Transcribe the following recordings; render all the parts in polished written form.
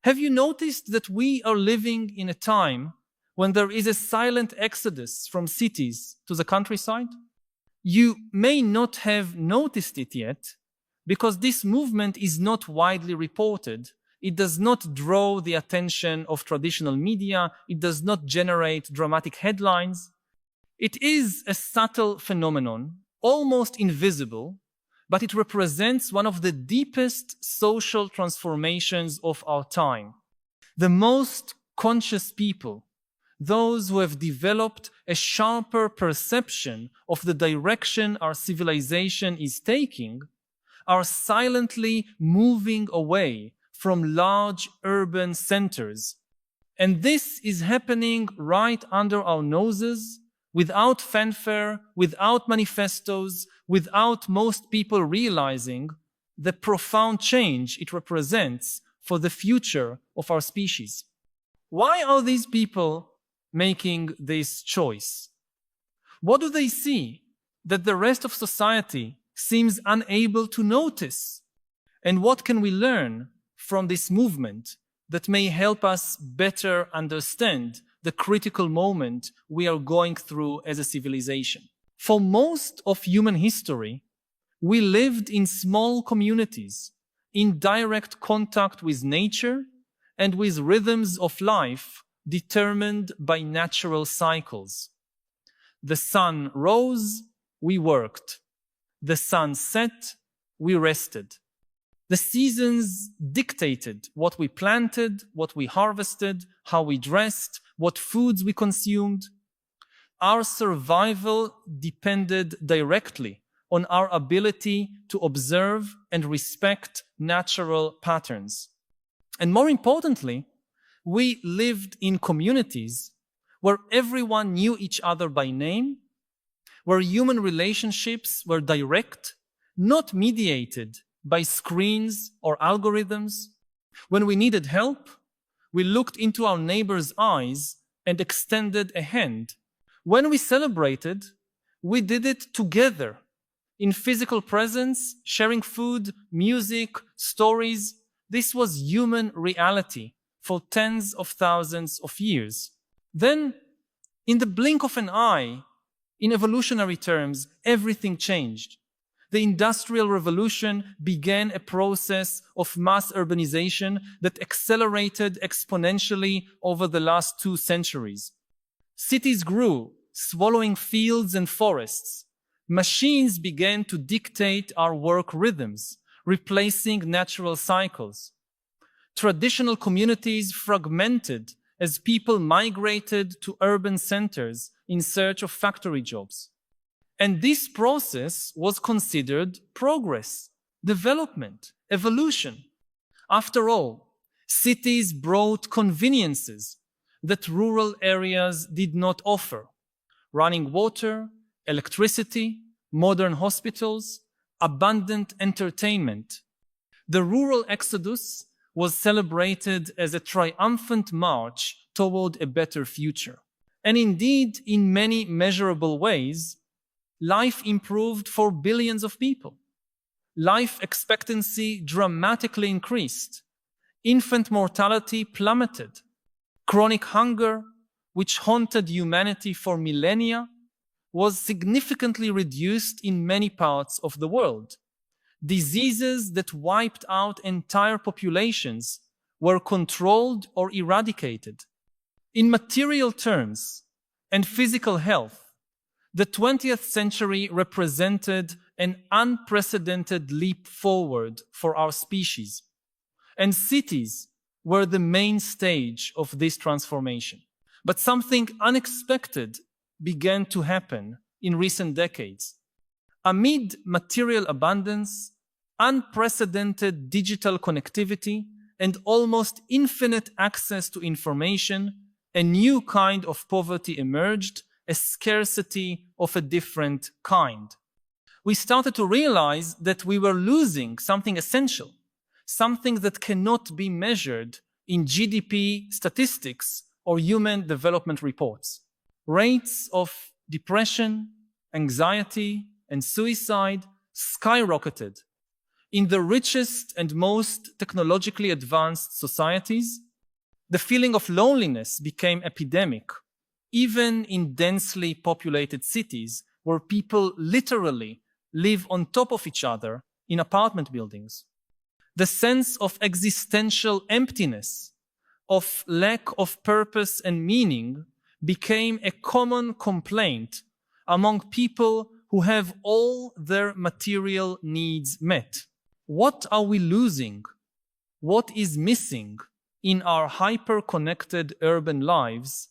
Have you noticed that we are living in a time when there is a silent exodus from cities to the countryside? You may not have noticed it yet because this movement is not widely reported. It does not draw the attention of traditional media. It does not generate dramatic headlines. It is a subtle phenomenon, almost invisible, but it represents one of the deepest social transformations of our time. The most conscious people, those who have developed a sharper perception of the direction our civilization is taking, are silently moving away from large urban centers. And this is happening right under our noses, without fanfare, without manifestos, without most people realizing the profound change it represents for the future of our species. Why are these people making this choice? What do they see that the rest of society seems unable to notice? And what can we learn from this movement that may help us better understand the critical moment we are going through as a civilization? For most of human history, we lived in small communities, in direct contact with nature and with rhythms of life determined by natural cycles. The sun rose, we worked. The sun set, we rested. The seasons dictated what we planted, what we harvested, how we dressed, what foods we consumed. Our survival depended directly on our ability to observe and respect natural patterns. And more importantly, we lived in communities where everyone knew each other by name, where human relationships were direct, not mediated by screens or algorithms. When we needed help, we looked into our neighbor's eyes and extended a hand. When we celebrated, we did it together, in physical presence, sharing food, music, stories. This was human reality for tens of thousands of years. Then, in the blink of an eye, in evolutionary terms, everything changed. The Industrial Revolution began a process of mass urbanization that accelerated exponentially over the last 2 centuries. Cities grew, swallowing fields and forests. Machines began to dictate our work rhythms, replacing natural cycles. Traditional communities fragmented as people migrated to urban centers in search of factory jobs. And this process was considered progress, development, evolution. After all, cities brought conveniences that rural areas did not offer: running water, electricity, modern hospitals, abundant entertainment. The rural exodus was celebrated as a triumphant march toward a better future. And indeed, in many measurable ways, life improved for billions of people. Life expectancy dramatically increased. Infant mortality plummeted. Chronic hunger, which haunted humanity for millennia, was significantly reduced in many parts of the world. Diseases that wiped out entire populations were controlled or eradicated. In material terms and physical health, the 20th century represented an unprecedented leap forward for our species, and cities were the main stage of this transformation. But something unexpected began to happen in recent decades. Amid material abundance, unprecedented digital connectivity, and almost infinite access to information, a new kind of poverty emerged, a scarcity of a different kind. We started to realize that we were losing something essential, something that cannot be measured in GDP statistics or human development reports. Rates of depression, anxiety, and suicide skyrocketed. In the richest and most technologically advanced societies, the feeling of loneliness became epidemic, even in densely populated cities where people literally live on top of each other in apartment buildings. The sense of existential emptiness, of lack of purpose and meaning, became a common complaint among people who have all their material needs met. What are we losing? What is missing in our hyper-connected urban lives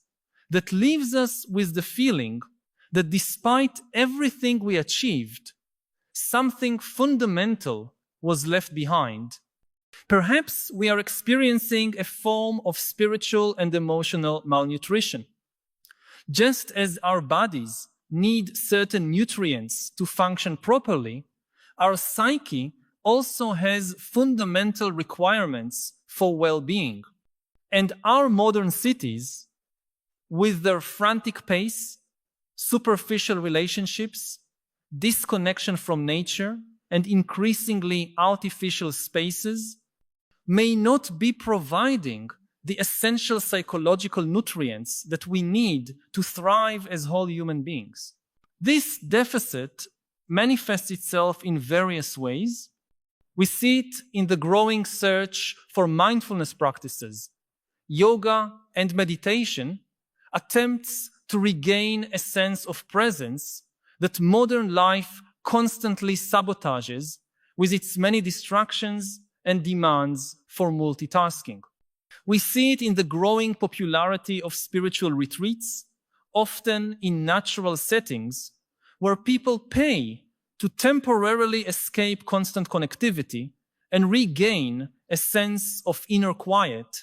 that leaves us with the feeling that despite everything we achieved, something fundamental was left behind? Perhaps we are experiencing a form of spiritual and emotional malnutrition. Just as our bodies need certain nutrients to function properly, our psyche also has fundamental requirements for well-being. And our modern cities, with their frantic pace, superficial relationships, disconnection from nature, and increasingly artificial spaces, may not be providing the essential psychological nutrients that we need to thrive as whole human beings. This deficit manifests itself in various ways. We see it in the growing search for mindfulness practices. Yoga and meditation attempts to regain a sense of presence that modern life constantly sabotages with its many distractions and demands for multitasking. We see it in the growing popularity of spiritual retreats, often in natural settings, where people pay to temporarily escape constant connectivity and regain a sense of inner quiet.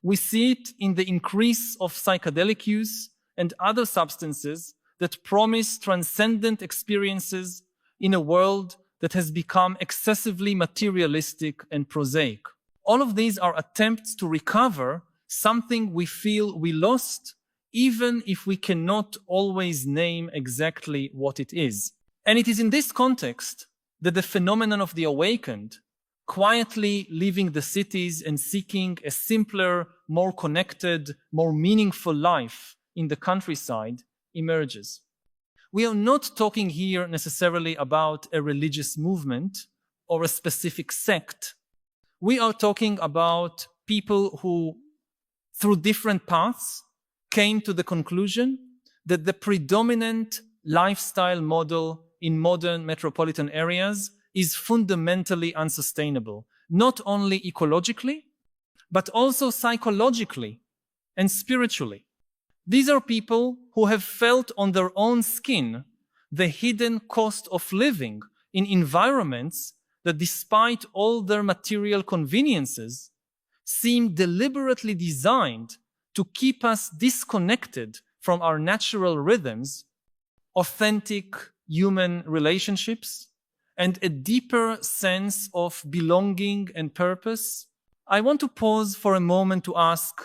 We see it in the increase of psychedelic use and other substances that promise transcendent experiences in a world that has become excessively materialistic and prosaic. All of these are attempts to recover something we feel we lost, even if we cannot always name exactly what it is. And it is in this context that the phenomenon of the awakened, quietly leaving the cities and seeking a simpler, more connected, more meaningful life in the countryside, emerges. We are not talking here necessarily about a religious movement or a specific sect. We are talking about people who, through different paths, came to the conclusion that the predominant lifestyle model in modern metropolitan areas is fundamentally unsustainable, not only ecologically, but also psychologically and spiritually. These are people who have felt on their own skin the hidden cost of living in environments that, despite all their material conveniences, seem deliberately designed to keep us disconnected from our natural rhythms, authentic human relationships, and a deeper sense of belonging and purpose. I want to pause for a moment to ask,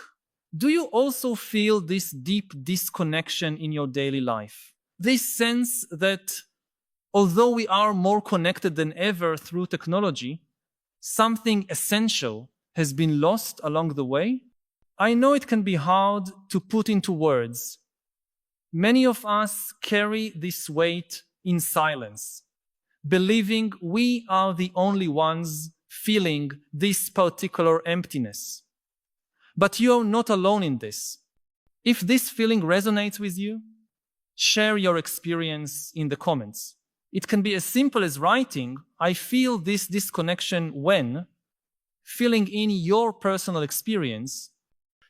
do you also feel this deep disconnection in your daily life? This sense that although we are more connected than ever through technology, something essential has been lost along the way? I know it can be hard to put into words. Many of us carry this weight in silence, believing we are the only ones feeling this particular emptiness. But you are not alone in this. If this feeling resonates with you, share your experience in the comments. It can be as simple as writing, "I feel this disconnection when," filling in your personal experience.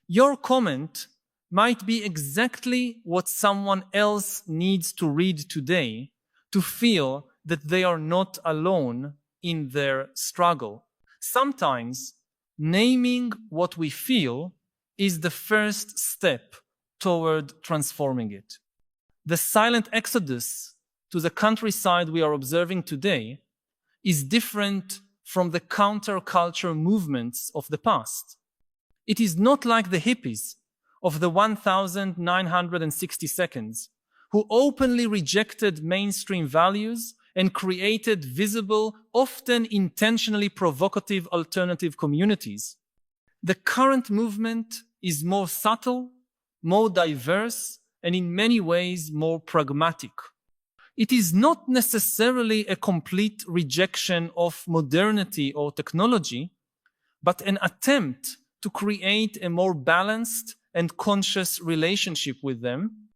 Your comment might be exactly what someone else needs to read today to feel that they are not alone in their struggle. Sometimes naming what we feel is the first step toward transforming it. The silent exodus to the countryside we are observing today is different from the counterculture movements of the past. It is not like the hippies of the 1960 seconds who openly rejected mainstream values and created visible, often intentionally provocative alternative communities. The current movement is more subtle, more diverse, and in many ways more pragmatic. It is not necessarily a complete rejection of modernity or technology, but an attempt to create a more balanced and conscious relationship with them.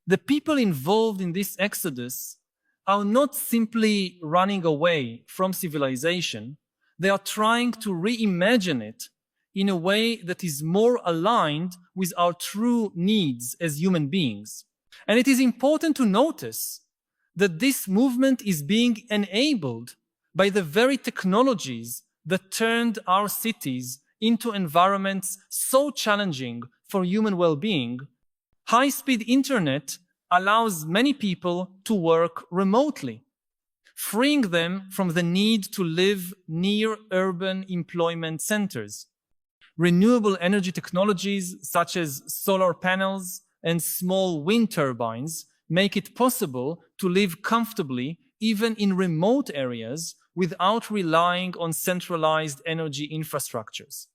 The people involved in this exodus are not simply running away from civilization, they are trying to reimagine it in a way that is more aligned with our true needs as human beings. And it is important to notice that this movement is being enabled by the very technologies that turned our cities into environments so challenging for human well-being. High-speed internet allows many people to work remotely, freeing them from the need to live near urban employment centers. Renewable energy technologies such as solar panels and small wind turbines make it possible to live comfortably even in remote areas without relying on centralized energy infrastructures.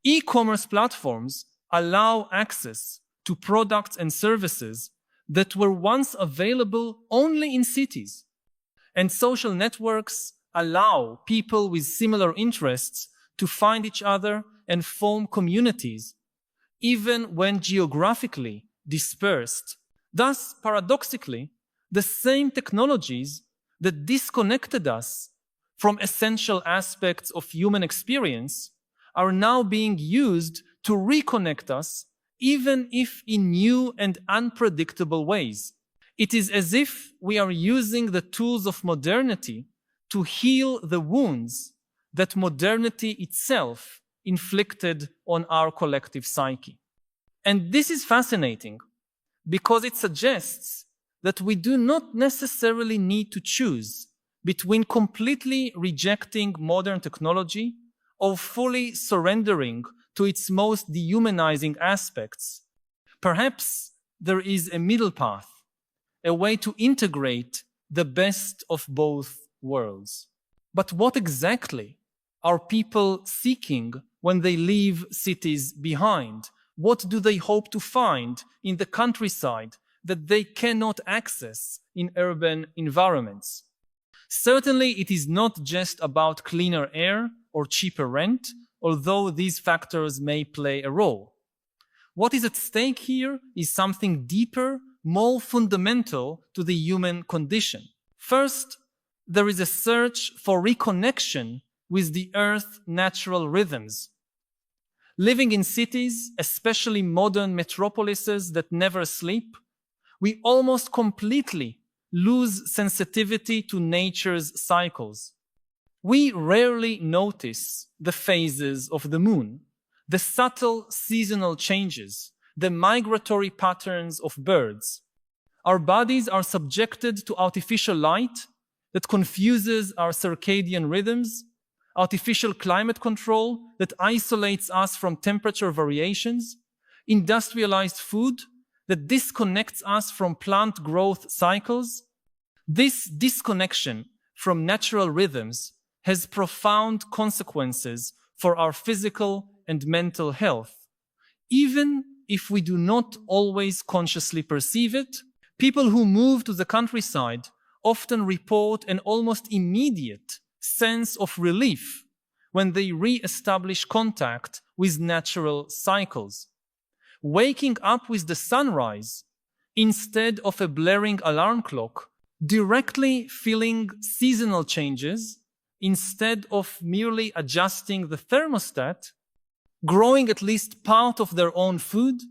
E-commerce platforms allow access to products and services that were once available only in cities. And social networks allow people with similar interests to find each other and form communities, even when geographically dispersed. Thus, paradoxically, the same technologies that disconnected us from essential aspects of human experience are now being used to reconnect us, even if in new and unpredictable ways. It is as if we are using the tools of modernity to heal the wounds that modernity itself inflicted on our collective psyche. And this is fascinating because it suggests that we do not necessarily need to choose between completely rejecting modern technology or fully surrendering to its most dehumanizing aspects. Perhaps there is a middle path, a way to integrate the best of both worlds. But what exactly are people seeking when they leave cities behind? What do they hope to find in the countryside that they cannot access in urban environments? Certainly, it is not just about cleaner air or cheaper rent, although these factors may play a role. What is at stake here is something deeper, more fundamental to the human condition. First, there is a search for reconnection with the Earth's natural rhythms. Living in cities, especially modern metropolises that never sleep, we almost completely lose sensitivity to nature's cycles. We rarely notice the phases of the moon, the subtle seasonal changes, the migratory patterns of birds. Our bodies are subjected to artificial light that confuses our circadian rhythms, artificial climate control that isolates us from temperature variations, industrialized food that disconnects us from plant growth cycles. This disconnection from natural rhythms has profound consequences for our physical and mental health. Even if we do not always consciously perceive it, people who move to the countryside often report an almost immediate sense of relief when they re-establish contact with natural cycles. Waking up with the sunrise instead of a blaring alarm clock, directly feeling seasonal changes instead of merely adjusting the thermostat, growing at least part of their own food,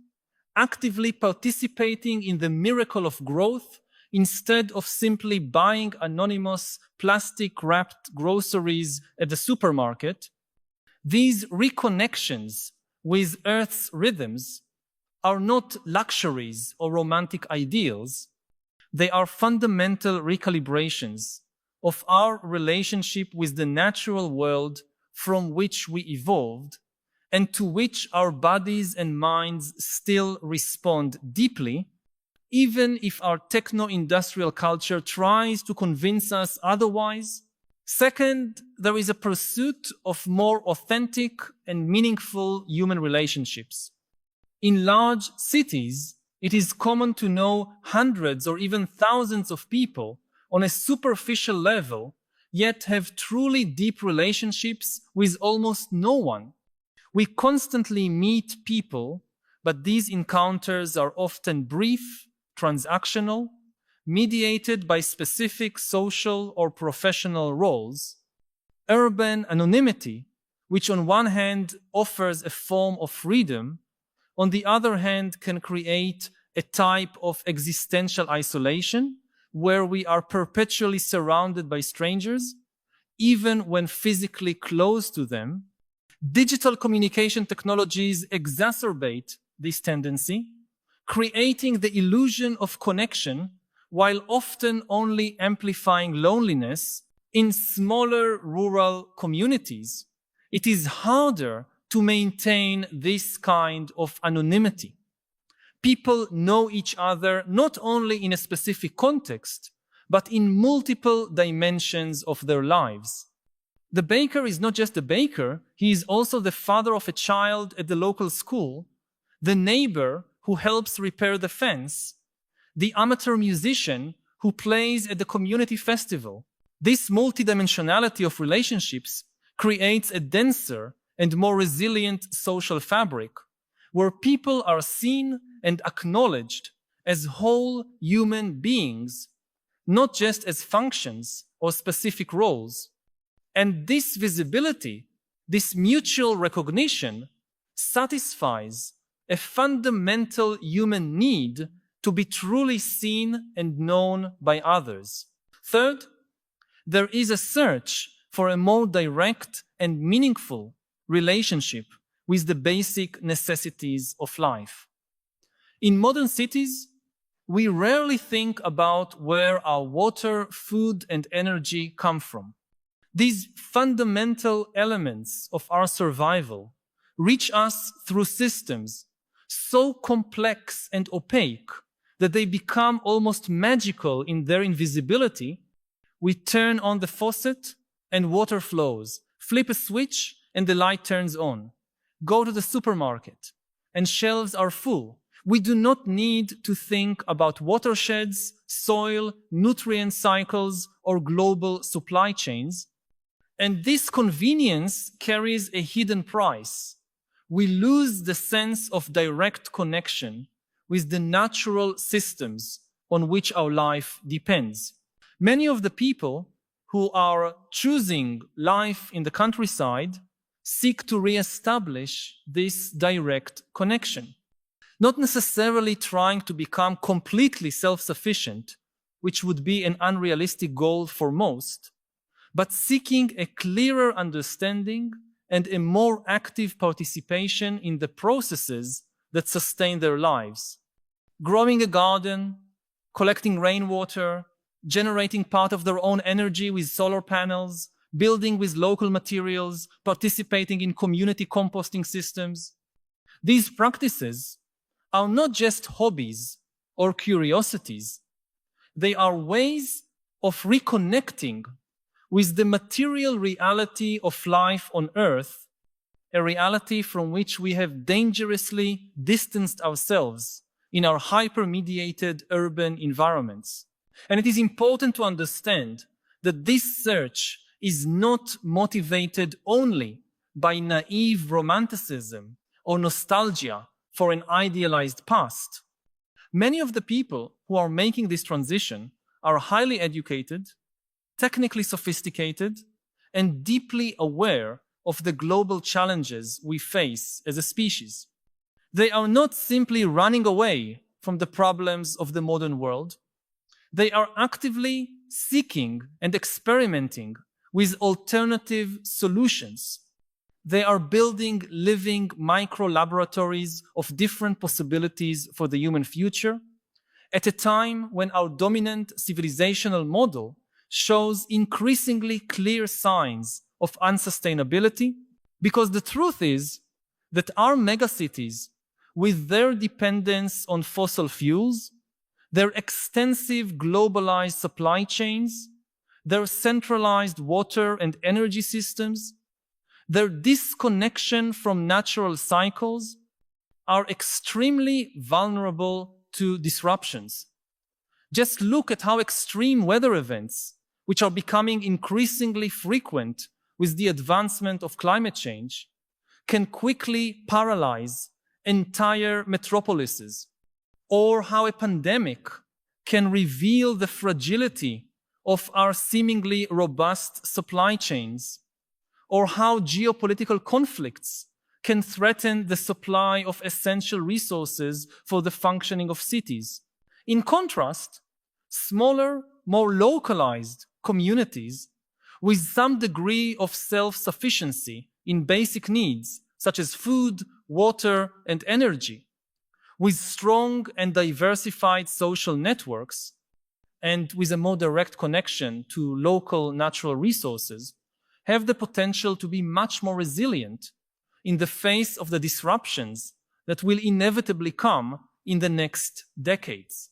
actively participating in the miracle of growth instead of simply buying anonymous plastic-wrapped groceries at the supermarket. These reconnections with Earth's rhythms are not luxuries or romantic ideals. They are fundamental recalibrations of our relationship with the natural world from which we evolved and to which our bodies and minds still respond deeply, even if our techno-industrial culture tries to convince us otherwise. Second, there is a pursuit of more authentic and meaningful human relationships. In large cities, it is common to know hundreds or even thousands of people on a superficial level, yet have truly deep relationships with almost no one. We constantly meet people, but these encounters are often brief, transactional, mediated by specific social or professional roles. Urban anonymity, which on one hand offers a form of freedom, on the other hand can create a type of existential isolation where we are perpetually surrounded by strangers, even when physically close to them. Digital communication technologies exacerbate this tendency, creating the illusion of connection while often only amplifying loneliness in smaller rural communities. It is harder to maintain this kind of anonymity. People know each other not only in a specific context, but in multiple dimensions of their lives. The baker is not just a baker, he is also the father of a child at the local school, the neighbor who helps repair the fence, the amateur musician who plays at the community festival. This multidimensionality of relationships creates a denser and more resilient social fabric, where people are seen and acknowledged as whole human beings, not just as functions or specific roles. And this visibility, this mutual recognition, satisfies a fundamental human need to be truly seen and known by others. Third, there is a search for a more direct and meaningful relationship with the basic necessities of life. In modern cities, we rarely think about where our water, food, and energy come from. These fundamental elements of our survival reach us through systems so complex and opaque that they become almost magical in their invisibility. We turn on the faucet and water flows, flip a switch and the light turns on, go to the supermarket and shelves are full. We do not need to think about watersheds, soil, nutrient cycles, or global supply chains. And this convenience carries a hidden price. We lose the sense of direct connection with the natural systems on which our life depends. Many of the people who are choosing life in the countryside seek to re-establish this direct connection, not necessarily trying to become completely self-sufficient, which would be an unrealistic goal for most, but seeking a clearer understanding and a more active participation in the processes that sustain their lives. Growing a garden, collecting rainwater, generating part of their own energy with solar panels, building with local materials, participating in community composting systems. These practices are not just hobbies or curiosities. They are ways of reconnecting with the material reality of life on Earth, a reality from which we have dangerously distanced ourselves in our hyper-mediated urban environments. And it is important to understand that this search is not motivated only by naive romanticism or nostalgia for an idealized past. Many of the people who are making this transition are highly educated, technically sophisticated, and deeply aware of the global challenges we face as a species. They are not simply running away from the problems of the modern world. They are actively seeking and experimenting with alternative solutions. They are building living micro-laboratories of different possibilities for the human future at a time when our dominant civilizational model shows increasingly clear signs of unsustainability, because the truth is that our megacities, with their dependence on fossil fuels, their extensive globalized supply chains, their centralized water and energy systems, their disconnection from natural cycles are extremely vulnerable to disruptions. Just look at how extreme weather events, which are becoming increasingly frequent with the advancement of climate change, can quickly paralyze entire metropolises, or how a pandemic can reveal the fragility of our seemingly robust supply chains, or how geopolitical conflicts can threaten the supply of essential resources for the functioning of cities. In contrast, smaller, more localized communities with some degree of self-sufficiency in basic needs, such as food, water, and energy, with strong and diversified social networks, and with a more direct connection to local natural resources, have the potential to be much more resilient in the face of the disruptions that will inevitably come in the next decades.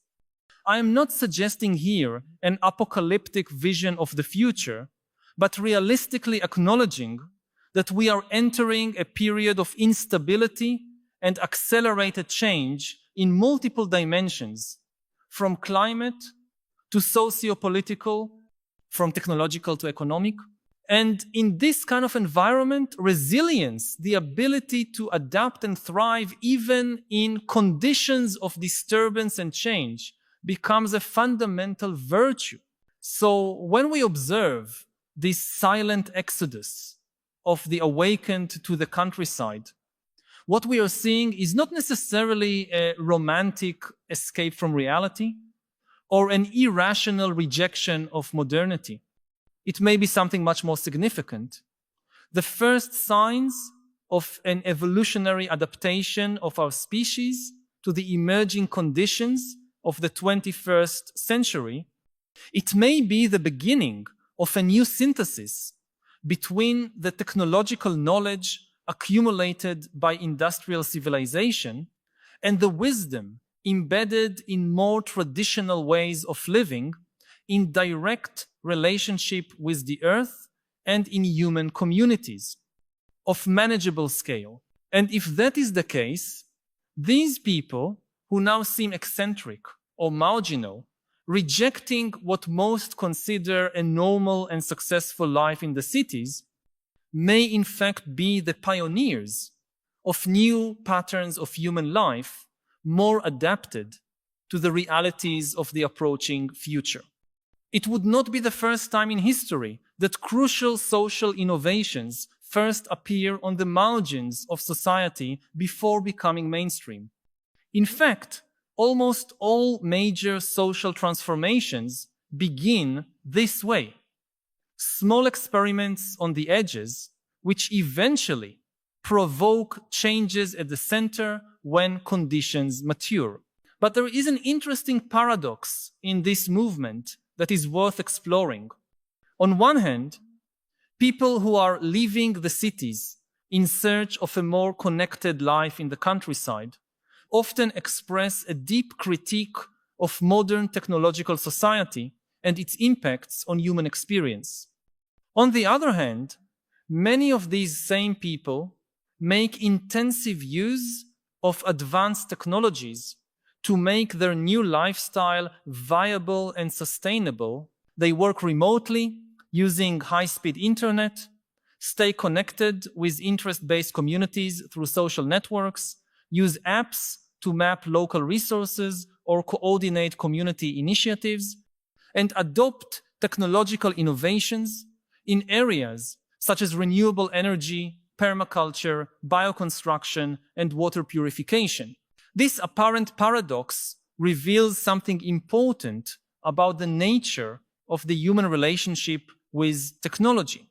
I am not suggesting here an apocalyptic vision of the future, but realistically acknowledging that we are entering a period of instability and accelerated change in multiple dimensions, from climate to socio-political, from technological to economic. And in this kind of environment, resilience, the ability to adapt and thrive even in conditions of disturbance and change, becomes a fundamental virtue. So when we observe this silent exodus of the awakened to the countryside, what we are seeing is not necessarily a romantic escape from reality or an irrational rejection of modernity. It may be something much more significant. The first signs of an evolutionary adaptation of our species to the emerging conditions of the 21st century. It may be the beginning of a new synthesis between the technological knowledge accumulated by industrial civilization and the wisdom embedded in more traditional ways of living in direct relationship with the earth and in human communities of manageable scale. And if that is the case, these people who now seem eccentric or marginal, rejecting what most consider a normal and successful life in the cities, may in fact be the pioneers of new patterns of human life, more adapted to the realities of the approaching future. It would not be the first time in history that crucial social innovations first appear on the margins of society before becoming mainstream. In fact, almost all major social transformations begin this way. Small experiments on the edges, which eventually provoke changes at the center when conditions mature. But there is an interesting paradox in this movement that is worth exploring. On one hand, people who are leaving the cities in search of a more connected life in the countryside often express a deep critique of modern technological society and its impacts on human experience. On the other hand, many of these same people make intensive use of advanced technologies to make their new lifestyle viable and sustainable. They work remotely using high-speed internet, stay connected with interest-based communities through social networks, use apps to map local resources or coordinate community initiatives, and adopt technological innovations in areas such as renewable energy, permaculture, bioconstruction, and water purification. This apparent paradox reveals something important about the nature of the human relationship with technology.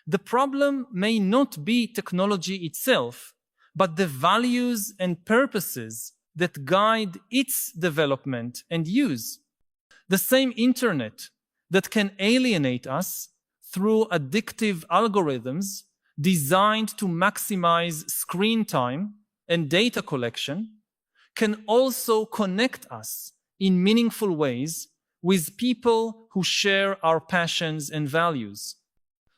The problem may not be technology itself, but the values and purposes that guide its development and use. The same internet that can alienate us through addictive algorithms designed to maximize screen time and data collection can also connect us in meaningful ways with people who share our passions and values.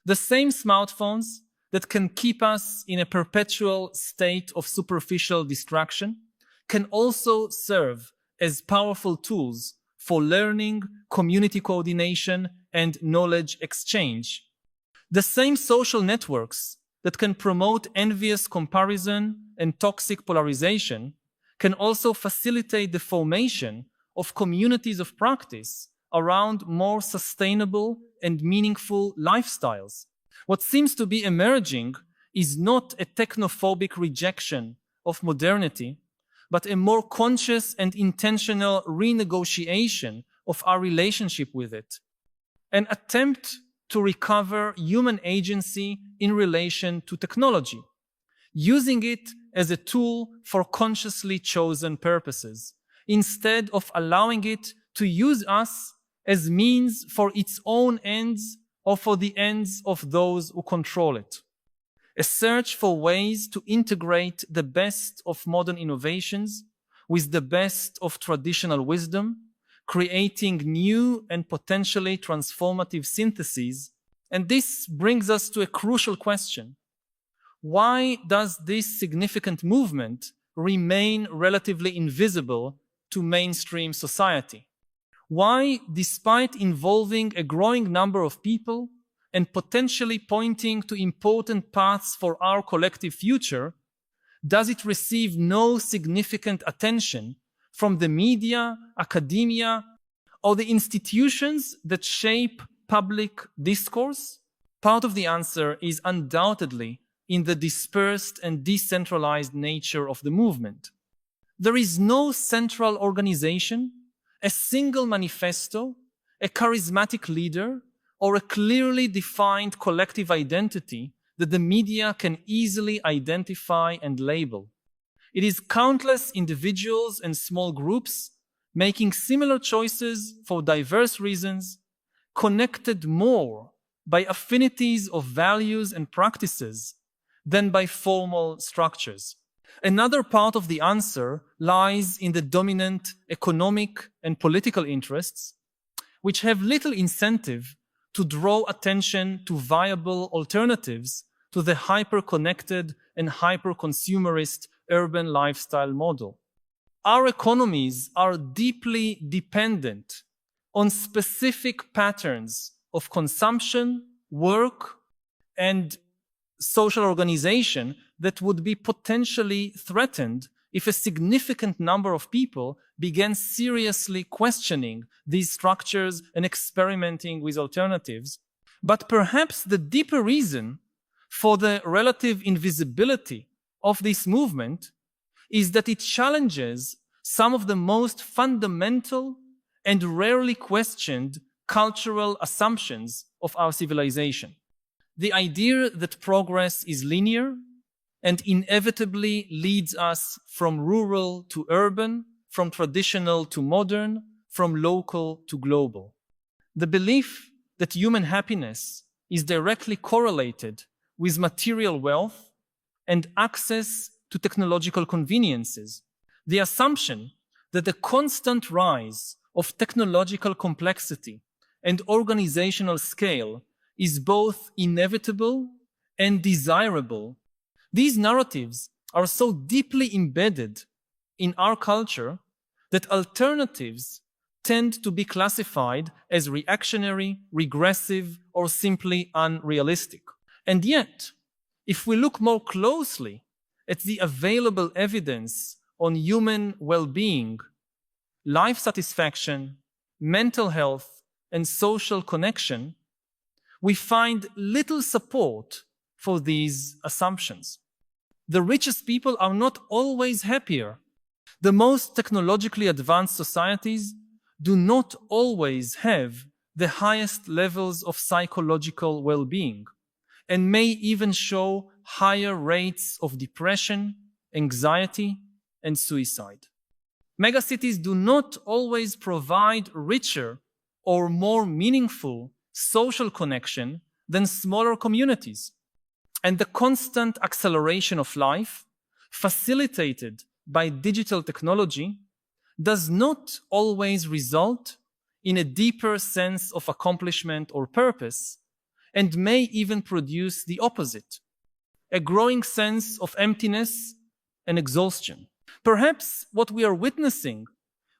The same smartphones that can keep us in a perpetual state of superficial distraction can also serve as powerful tools for learning, community coordination, and knowledge exchange. The same social networks that can promote envious comparison and toxic polarization can also facilitate the formation of communities of practice around more sustainable and meaningful lifestyles. What seems to be emerging is not a technophobic rejection of modernity, but a more conscious and intentional renegotiation of our relationship with it. An attempt to recover human agency in relation to technology, using it as a tool for consciously chosen purposes, instead of allowing it to use us as means for its own ends or for the ends of those who control it. A search for ways to integrate the best of modern innovations with the best of traditional wisdom, creating new and potentially transformative syntheses. And this brings us to a crucial question. Why does this significant movement remain relatively invisible to mainstream society? Why, despite involving a growing number of people and potentially pointing to important paths for our collective future, does it receive no significant attention from the media, academia, or the institutions that shape public discourse? Part of the answer is undoubtedly in the dispersed and decentralized nature of the movement. There is no central organization, a single manifesto, a charismatic leader, or a clearly defined collective identity that the media can easily identify and label. It is countless individuals and small groups making similar choices for diverse reasons, connected more by affinities of values and practices than by formal structures. Another part of the answer lies in the dominant economic and political interests, which have little incentive to draw attention to viable alternatives to the hyper-connected and hyper-consumerist urban lifestyle model. Our economies are deeply dependent on specific patterns of consumption, work, and social organization that would be potentially threatened if a significant number of people began seriously questioning these structures and experimenting with alternatives. But perhaps the deeper reason for the relative invisibility of this movement is that it challenges some of the most fundamental and rarely questioned cultural assumptions of our civilization. The idea that progress is linear and inevitably leads us from rural to urban, from traditional to modern, from local to global. The belief that human happiness is directly correlated with material wealth and access to technological conveniences. The assumption that the constant rise of technological complexity and organizational scale is both inevitable and desirable. These narratives are so deeply embedded in our culture that alternatives tend to be classified as reactionary, regressive, or simply unrealistic. And yet, if we look more closely at the available evidence on human well-being, life satisfaction, mental health, and social connection, we find little support for these assumptions. The richest people are not always happier. The most technologically advanced societies do not always have the highest levels of psychological well-being and may even show higher rates of depression, anxiety, and suicide. Megacities do not always provide richer or more meaningful social connection than smaller communities. And the constant acceleration of life, facilitated by digital technology, does not always result in a deeper sense of accomplishment or purpose, and may even produce the opposite, a growing sense of emptiness and exhaustion. Perhaps what we are witnessing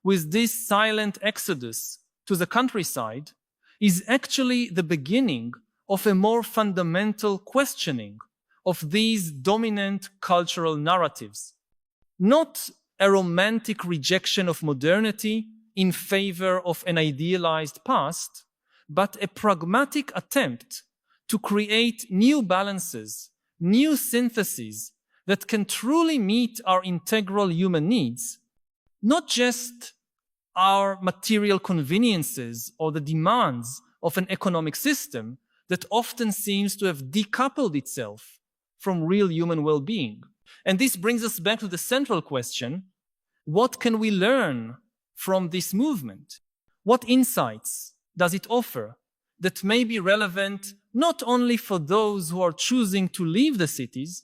with this silent exodus to the countryside is actually the beginning of a more fundamental questioning of these dominant cultural narratives. Not a romantic rejection of modernity in favor of an idealized past, but a pragmatic attempt to create new balances, new syntheses that can truly meet our integral human needs, not just our material conveniences or the demands of an economic system that often seems to have decoupled itself from real human well-being. And this brings us back to the central question: what can we learn from this movement? What insights does it offer that may be relevant not only for those who are choosing to leave the cities,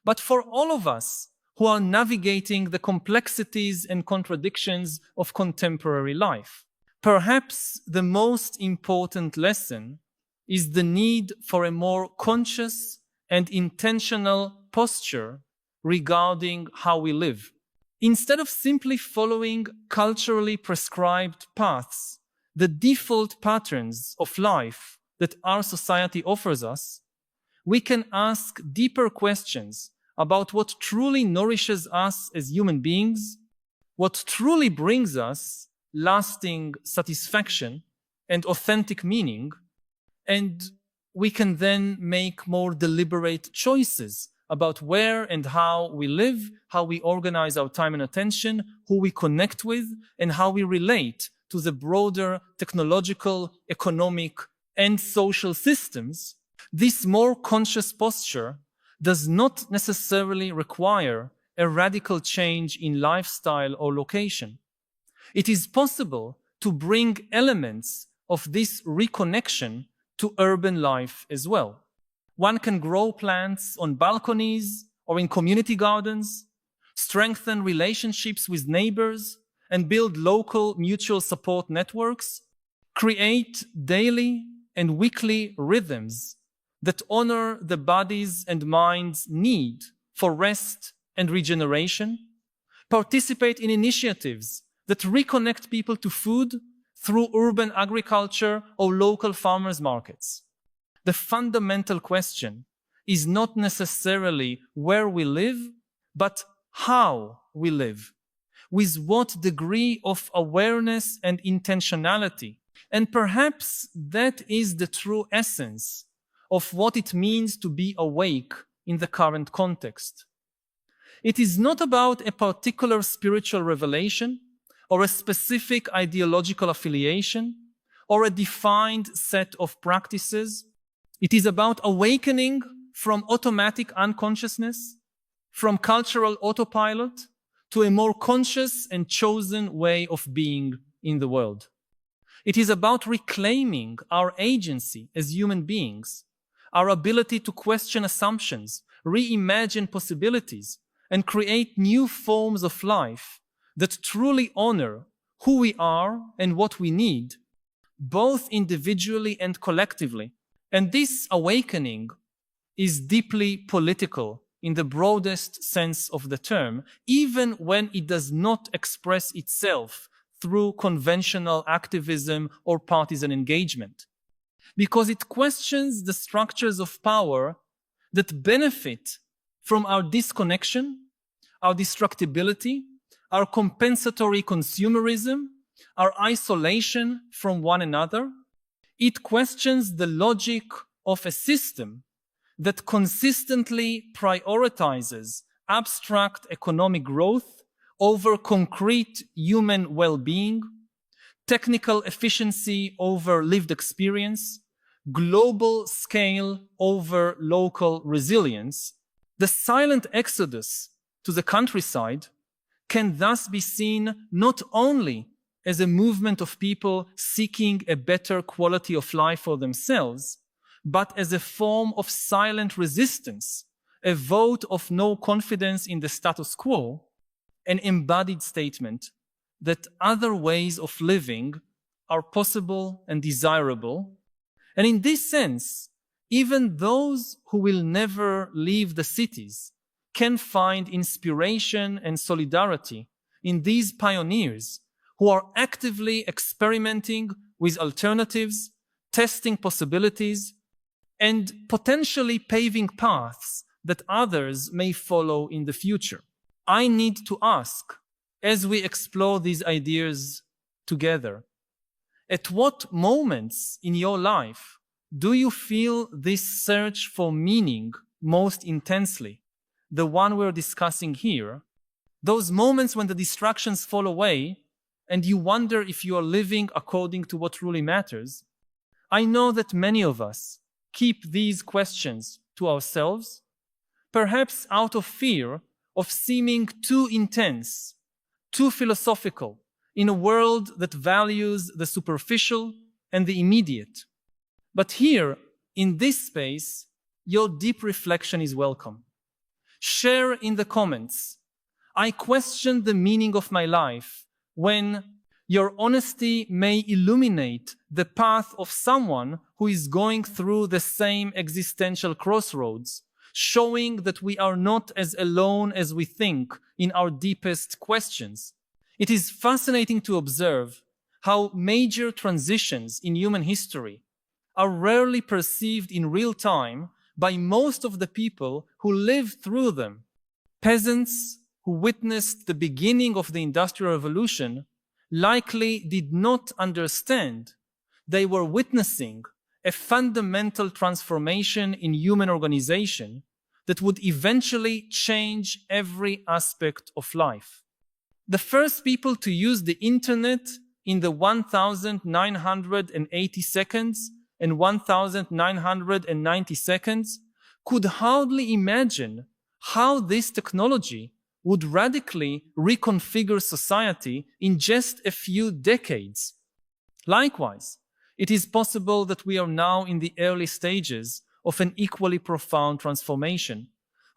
but for all of us who are navigating the complexities and contradictions of contemporary life? Perhaps the most important lesson is the need for a more conscious and intentional posture regarding how we live. Instead of simply following culturally prescribed paths, the default patterns of life that our society offers us, we can ask deeper questions about what truly nourishes us as human beings, what truly brings us lasting satisfaction and authentic meaning, and we can then make more deliberate choices about where and how we live, how we organize our time and attention, who we connect with, and how we relate to the broader technological, economic, and social systems. This more conscious posture does not necessarily require a radical change in lifestyle or location. It is possible to bring elements of this reconnection to urban life as well. One can grow plants on balconies or in community gardens, strengthen relationships with neighbors, and build local mutual support networks, create daily and weekly rhythms that honor the body's and mind's need for rest and regeneration, participate in initiatives that reconnect people to food through urban agriculture or local farmers' markets. The fundamental question is not necessarily where we live, but how we live, with what degree of awareness and intentionality. And perhaps that is the true essence of what it means to be awake in the current context. It is not about a particular spiritual revelation or a specific ideological affiliation or a defined set of practices. It is about awakening from automatic unconsciousness, from cultural autopilot, to a more conscious and chosen way of being in the world. It is about reclaiming our agency as human beings, our ability to question assumptions, reimagine possibilities, and create new forms of life that truly honor who we are and what we need, both individually and collectively. And this awakening is deeply political in the broadest sense of the term, even when it does not express itself through conventional activism or partisan engagement, because it questions the structures of power that benefit from our disconnection, our distractibility, our compensatory consumerism, our isolation from one another. It questions the logic of a system that consistently prioritizes abstract economic growth over concrete human well-being, technical efficiency over lived experience, global scale over local resilience. The silent exodus to the countryside can thus be seen not only as a movement of people seeking a better quality of life for themselves, but as a form of silent resistance, a vote of no confidence in the status quo, an embodied statement that other ways of living are possible and desirable. And in this sense, even those who will never leave the cities can find inspiration and solidarity in these pioneers who are actively experimenting with alternatives, testing possibilities, and potentially paving paths that others may follow in the future. I need to ask, as we explore these ideas together, at what moments in your life do you feel this search for meaning most intensely? The one we're discussing here. Those moments when the distractions fall away and you wonder if you are living according to what truly matters. I know that many of us keep these questions to ourselves, perhaps out of fear of seeming too intense, too philosophical, in a world that values the superficial and the immediate. But here, in this space, your deep reflection is welcome. Share in the comments. I question the meaning of my life when your honesty may illuminate the path of someone who is going through the same existential crossroads, showing that we are not as alone as we think in our deepest questions. It is fascinating to observe how major transitions in human history are rarely perceived in real time by most of the people who lived through them. Peasants who witnessed the beginning of the Industrial Revolution likely did not understand they were witnessing a fundamental transformation in human organization that would eventually change every aspect of life. The first people to use the internet in the 1980 seconds and 1990 seconds could hardly imagine how this technology would radically reconfigure society in just a few decades. Likewise, it is possible that we are now in the early stages of an equally profound transformation,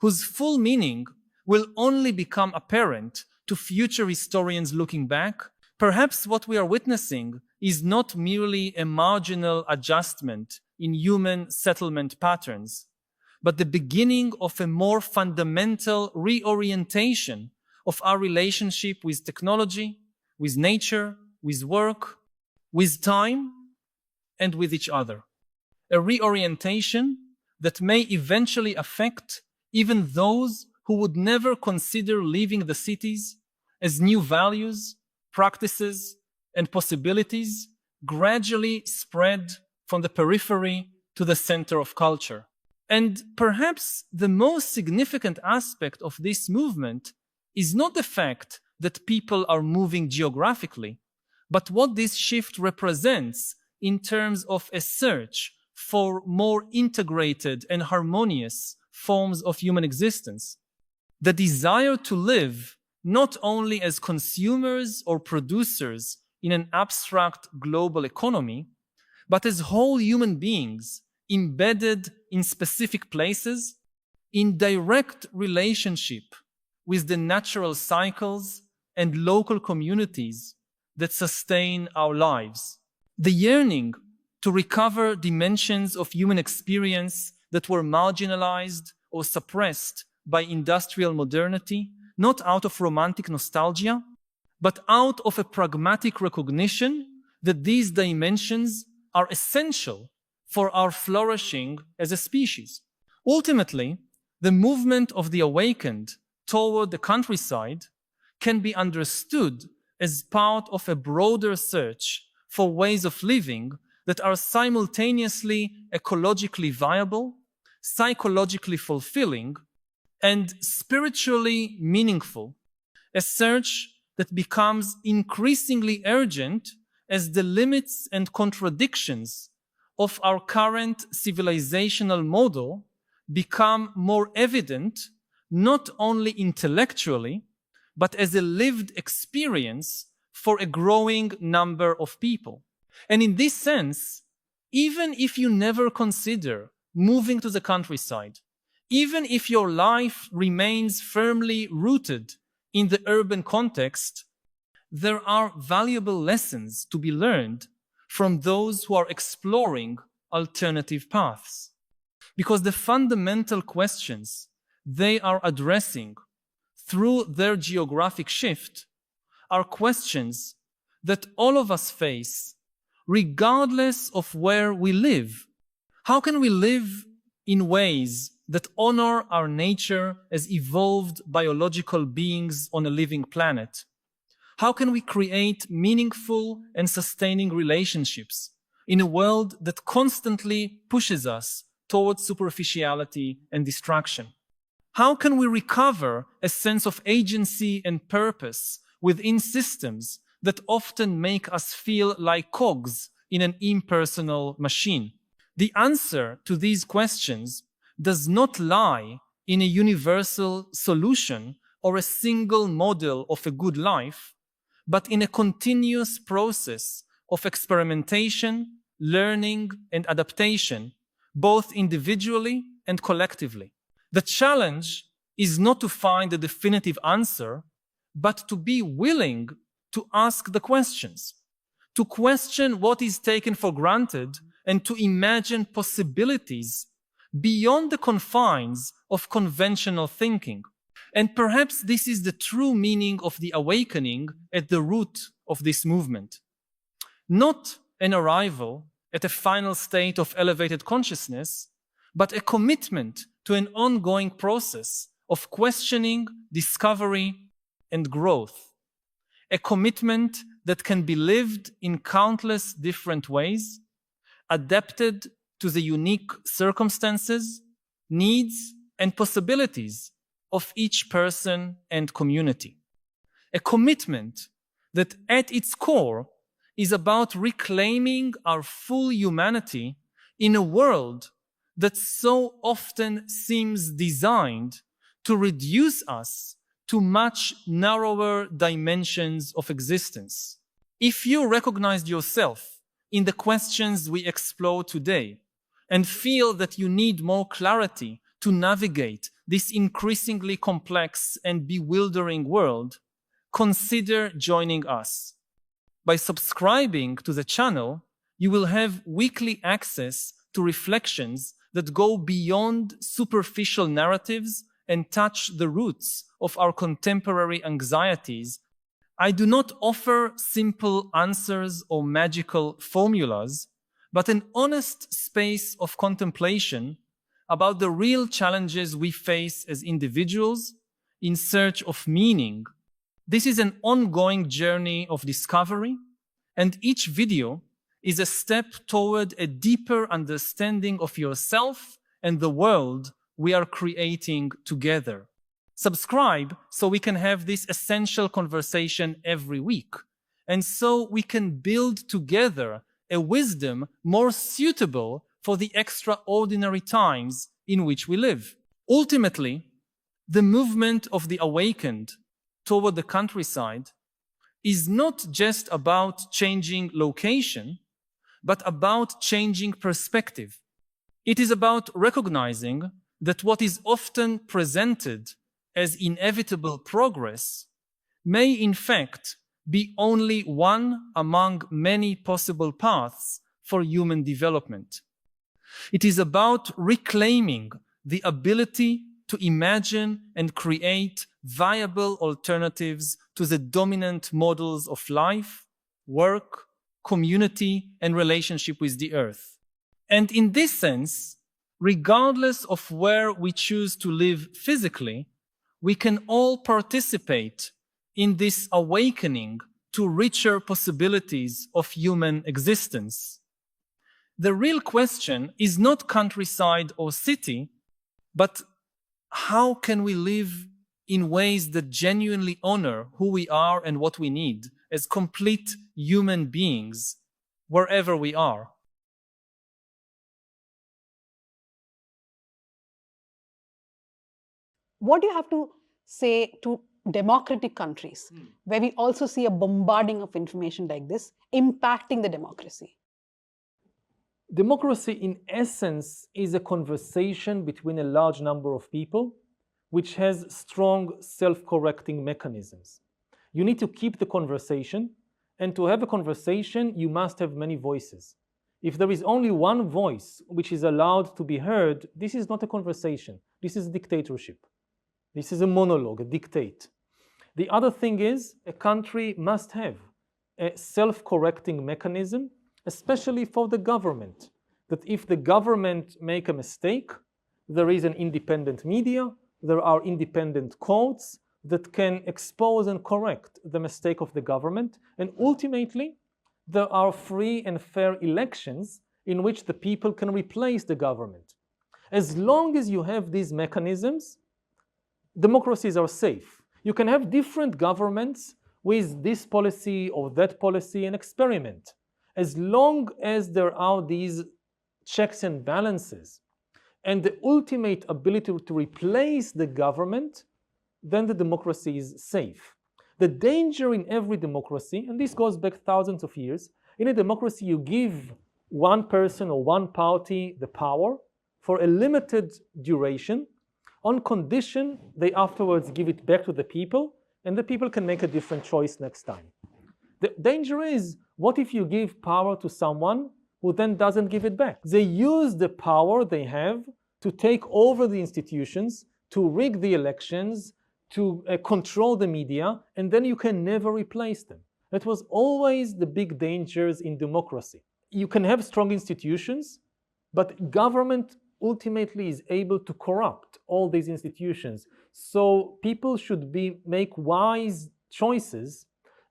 whose full meaning will only become apparent to future historians looking back. Perhaps what we are witnessing is not merely a marginal adjustment in human settlement patterns, but the beginning of a more fundamental reorientation of our relationship with technology, with nature, with work, with time, and with each other. A reorientation that may eventually affect even those who would never consider leaving the cities, as new values, practices, and possibilities gradually spread from the periphery to the center of culture. And perhaps the most significant aspect of this movement is not the fact that people are moving geographically, but what this shift represents in terms of a search for more integrated and harmonious forms of human existence. The desire to live not only as consumers or producers in an abstract global economy, but as whole human beings embedded in specific places, in direct relationship with the natural cycles and local communities that sustain our lives. The yearning to recover dimensions of human experience that were marginalized or suppressed by industrial modernity, not out of romantic nostalgia, but out of a pragmatic recognition that these dimensions are essential for our flourishing as a species. Ultimately, the movement of the awakened toward the countryside can be understood as part of a broader search for ways of living that are simultaneously ecologically viable, psychologically fulfilling, and spiritually meaningful. A search that becomes increasingly urgent as the limits and contradictions of our current civilizational model become more evident, not only intellectually, but as a lived experience for a growing number of people. And in this sense, even if you never consider moving to the countryside, even if your life remains firmly rooted in the urban context, there are valuable lessons to be learned from those who are exploring alternative paths. Because the fundamental questions they are addressing through their geographic shift are questions that all of us face, regardless of where we live. How can we live in ways that honor our nature as evolved biological beings on a living planet? How can we create meaningful and sustaining relationships in a world that constantly pushes us towards superficiality and distraction? How can we recover a sense of agency and purpose within systems that often make us feel like cogs in an impersonal machine? The answer to these questions does not lie in a universal solution or a single model of a good life, but in a continuous process of experimentation, learning, and adaptation, both individually and collectively. The challenge is not to find a definitive answer, but to be willing to ask the questions, to question what is taken for granted, and to imagine possibilities beyond the confines of conventional thinking. And perhaps this is the true meaning of the awakening at the root of this movement. Not an arrival at a final state of elevated consciousness, but a commitment to an ongoing process of questioning, discovery, and growth. A commitment that can be lived in countless different ways, adapted to the unique circumstances, needs, and possibilities of each person and community. A commitment that at its core is about reclaiming our full humanity in a world that so often seems designed to reduce us to much narrower dimensions of existence. If you recognized yourself in the questions we explore today and feel that you need more clarity to navigate this increasingly complex and bewildering world, consider joining us. By subscribing to the channel, you will have weekly access to reflections that go beyond superficial narratives and touch the roots of our contemporary anxieties. I do not offer simple answers or magical formulas, but an honest space of contemplation about the real challenges we face as individuals in search of meaning. This is an ongoing journey of discovery, and each video is a step toward a deeper understanding of yourself and the world we are creating together. Subscribe so we can have this essential conversation every week, and so we can build together a wisdom more suitable for the extraordinary times in which we live. Ultimately, the movement of the awakened toward the countryside is not just about changing location, but about changing perspective. It is about recognizing that what is often presented as inevitable progress may in fact be only one among many possible paths for human development. It is about reclaiming the ability to imagine and create viable alternatives to the dominant models of life, work, community, and relationship with the earth. And in this sense, regardless of where we choose to live physically, we can all participate in this awakening to richer possibilities of human existence. The real question is not countryside or city, but how can we live in ways that genuinely honor who we are and what we need as complete human beings wherever we are? What do you have to say to democratic countries where we also see a bombarding of information like this impacting the democracy? Democracy, in essence, is a conversation between a large number of people which has strong self-correcting mechanisms. You need to keep the conversation, and to have a conversation, you must have many voices. If there is only one voice which is allowed to be heard, this is not a conversation. This is a dictatorship. This is a monologue, a dictate. The other thing is, a country must have a self-correcting mechanism, especially for the government, that if the government make a mistake, there is an independent media, there are independent courts that can expose and correct the mistake of the government, and ultimately, there are free and fair elections in which the people can replace the government. As long as you have these mechanisms, democracies are safe. You can have different governments with this policy or that policy and experiment. As long as there are these checks and balances and the ultimate ability to replace the government, then the democracy is safe. The danger in every democracy, and this goes back thousands of years, in a democracy you give one person or one party the power for a limited duration, on condition they afterwards give it back to the people, and the people can make a different choice next time. The danger is, what if you give power to someone who then doesn't give it back? They use the power they have to take over the institutions, to rig the elections, to control the media, and then you can never replace them. That was always the big dangers in democracy. You can have strong institutions, but government ultimately is able to corrupt all these institutions. So people should make wise choices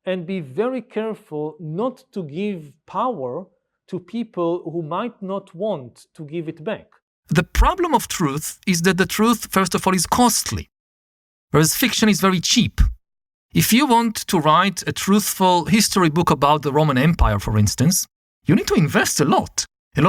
and be very careful not to give power to people who might not want to give it back. The problem of truth is that the truth, first of all, is costly, whereas fiction is very cheap. If you want to write a truthful history book about the Roman Empire, for instance, you need to invest a lot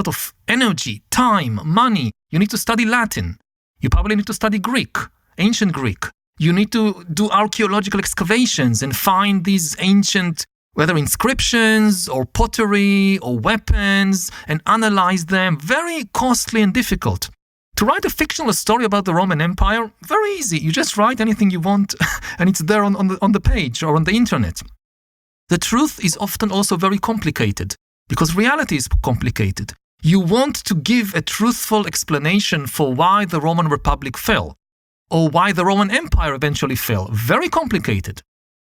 of energy, time, money. You need to study Latin. You probably need to study Greek, ancient Greek. You need to do archaeological excavations and find these ancient, whether inscriptions or pottery or weapons, and analyze them. Very costly and difficult. To write a fictional story about the Roman Empire, very easy. You just write anything you want and it's there on the page or on the internet. The truth is often also very complicated because reality is complicated. You want to give a truthful explanation for why the Roman Republic fell or why the Roman Empire eventually fell. Very complicated.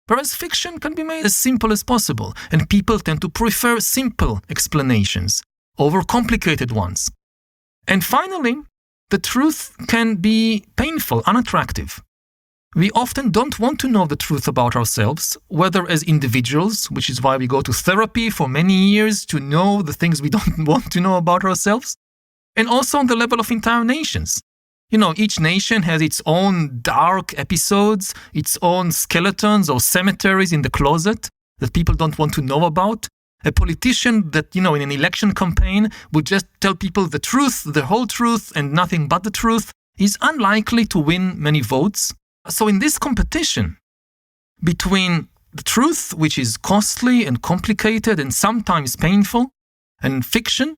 Whereas fiction can be made as simple as possible, and people tend to prefer simple explanations over complicated ones. And finally, the truth can be painful, unattractive. We often don't want to know the truth about ourselves, whether as individuals, which is why we go to therapy for many years to know the things we don't want to know about ourselves, and also on the level of entire nations. You know, each nation has its own dark episodes, its own skeletons or cemeteries in the closet that people don't want to know about. A politician that, in an election campaign would just tell people the truth, the whole truth, and nothing but the truth, is unlikely to win many votes. So in this competition between the truth, which is costly and complicated and sometimes painful, and fiction,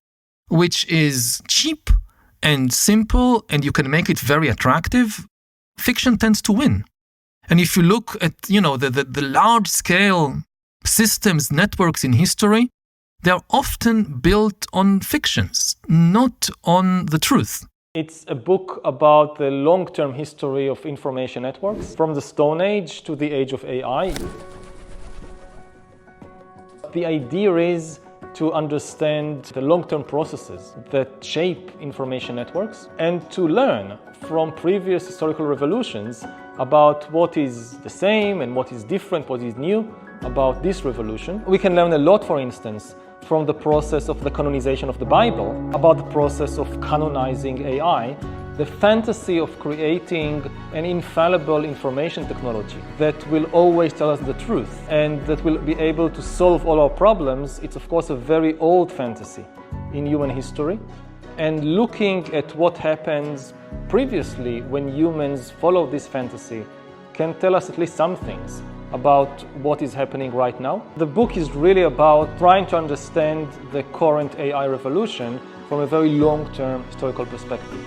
which is cheap and simple and you can make it very attractive, fiction tends to win. And if you look at, the large-scale systems, networks in history, they are often built on fictions, not on the truth. It's a book about the long-term history of information networks, from the Stone Age to the age of AI. The idea is to understand the long-term processes that shape information networks and to learn from previous historical revolutions about what is the same and what is different, what is new about this revolution. We can learn a lot, for instance, from the process of the canonization of the Bible, about the process of canonizing AI, the fantasy of creating an infallible information technology that will always tell us the truth and that will be able to solve all our problems. It's of course a very old fantasy in human history. And looking at what happens previously when humans follow this fantasy can tell us at least some things about what is happening right now. The book is really about trying to understand the current AI revolution from a very long-term historical perspective.